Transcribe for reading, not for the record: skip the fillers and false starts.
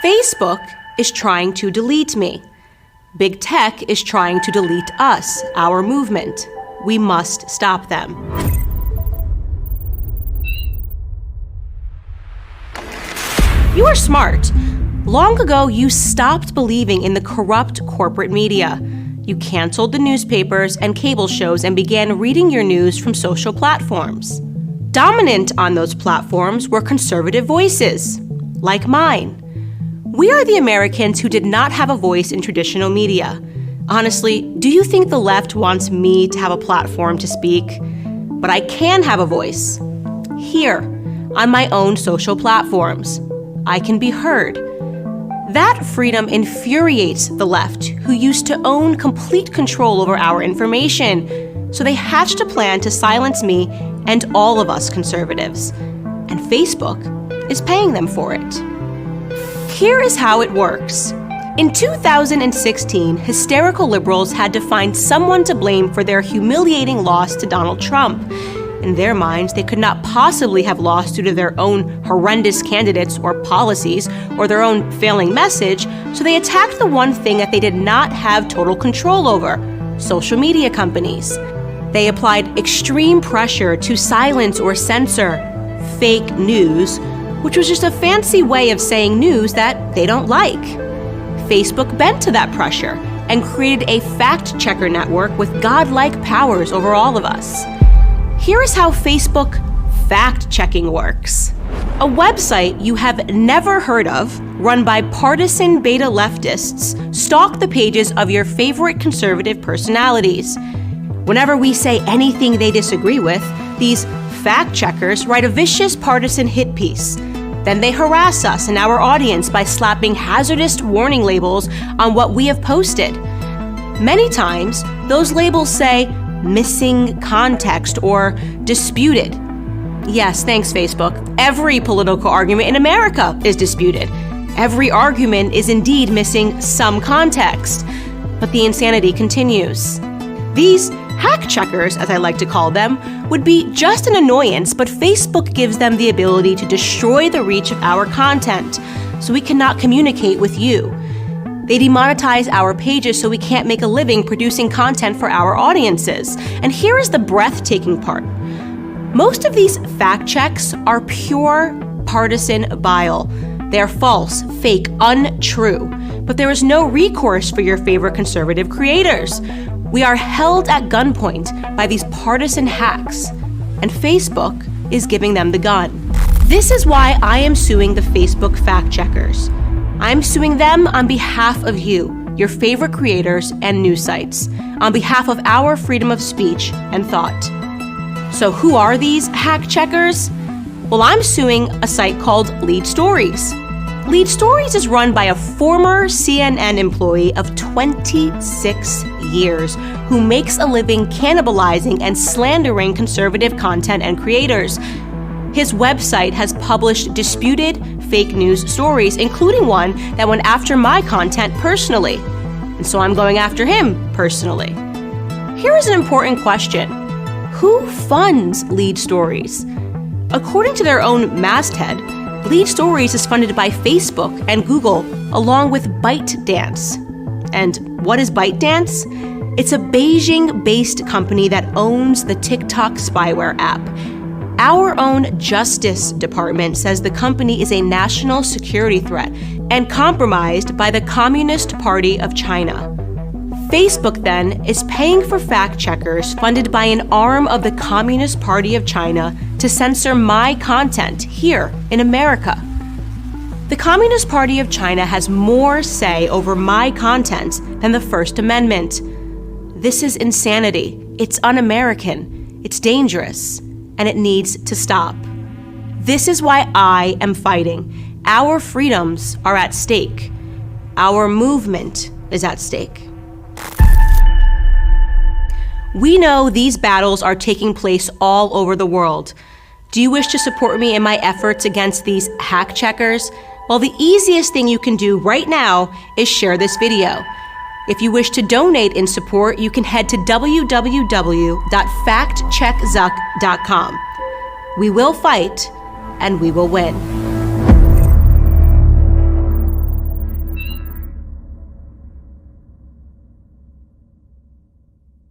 Facebook is trying to delete me. Big tech is trying to delete us, our movement. We must stop them. You are smart. Long ago, you stopped believing in the corrupt corporate media. You canceled the newspapers and cable shows and began reading your news from social platforms. Dominant on those platforms were conservative voices, like mine. We are the Americans who did not have a voice in traditional media. Honestly, do you think the left wants me to have a platform to speak? But I can have a voice. Here, on my own social platforms. I can be heard. That freedom infuriates the left, who used to own complete control over our information. So they hatched a plan to silence me and all of us conservatives. And Facebook is paying them for it. Here is how it works. In 2016, hysterical liberals had to find someone to blame for their humiliating loss to Donald Trump. In their minds, they could not possibly have lost due to their own horrendous candidates or policies or their own failing message, so they attacked the one thing that they did not have total control over: social media companies. They applied extreme pressure to silence or censor fake news, which was just a fancy way of saying news that they don't like. Facebook bent to that pressure and created a fact-checker network with godlike powers over all of us. Here is how Facebook fact-checking works. A website you have never heard of, run by partisan beta leftists, stalk the pages of your favorite conservative personalities. Whenever we say anything they disagree with, these fact-checkers write a vicious partisan hit piece. Then they harass us and our audience by slapping hazardous warning labels on what we have posted. Many times, those labels say missing context or disputed. Yes, thanks, Facebook. Every political argument in America is disputed. Every argument is indeed missing some context. But the insanity continues. These hack checkers, as I like to call them, would be just an annoyance, but Facebook gives them the ability to destroy the reach of our content, so we cannot communicate with you. They demonetize our pages so we can't make a living producing content for our audiences. And here is the breathtaking part. Most of these fact checks are pure partisan bile. They are false, fake, untrue. But there is no recourse for your favorite conservative creators. We are held at gunpoint by these partisan hacks, and Facebook is giving them the gun. This is why I am suing the Facebook fact checkers. I'm suing them on behalf of you, your favorite creators and news sites, on behalf of our freedom of speech and thought. So who are these hack checkers? Well, I'm suing a site called Lead Stories. Lead Stories is run by a former CNN employee of 26 years who makes a living cannibalizing and slandering conservative content and creators. His website has published disputed fake news stories, including one that went after my content personally. And so I'm going after him personally. Here is an important question. Who funds Lead Stories? According to their own masthead, Lead Stories is funded by Facebook and Google, along with ByteDance. And what is ByteDance? It's a Beijing-based company that owns the TikTok spyware app. Our own Justice Department says the company is a national security threat and compromised by the Communist Party of China. Facebook, then, is paying for fact-checkers funded by an arm of the Communist Party of China to censor my content here in America. The Communist Party of China has more say over my content than the First Amendment. This is insanity. It's un-American. It's dangerous. And it needs to stop. This is why I am fighting. Our freedoms are at stake. Our movement is at stake. We know these battles are taking place all over the world. Do you wish to support me in my efforts against these hack checkers? Well, the easiest thing you can do right now is share this video. If you wish to donate in support, you can head to www.factcheckzuck.com. We will fight, and we will win.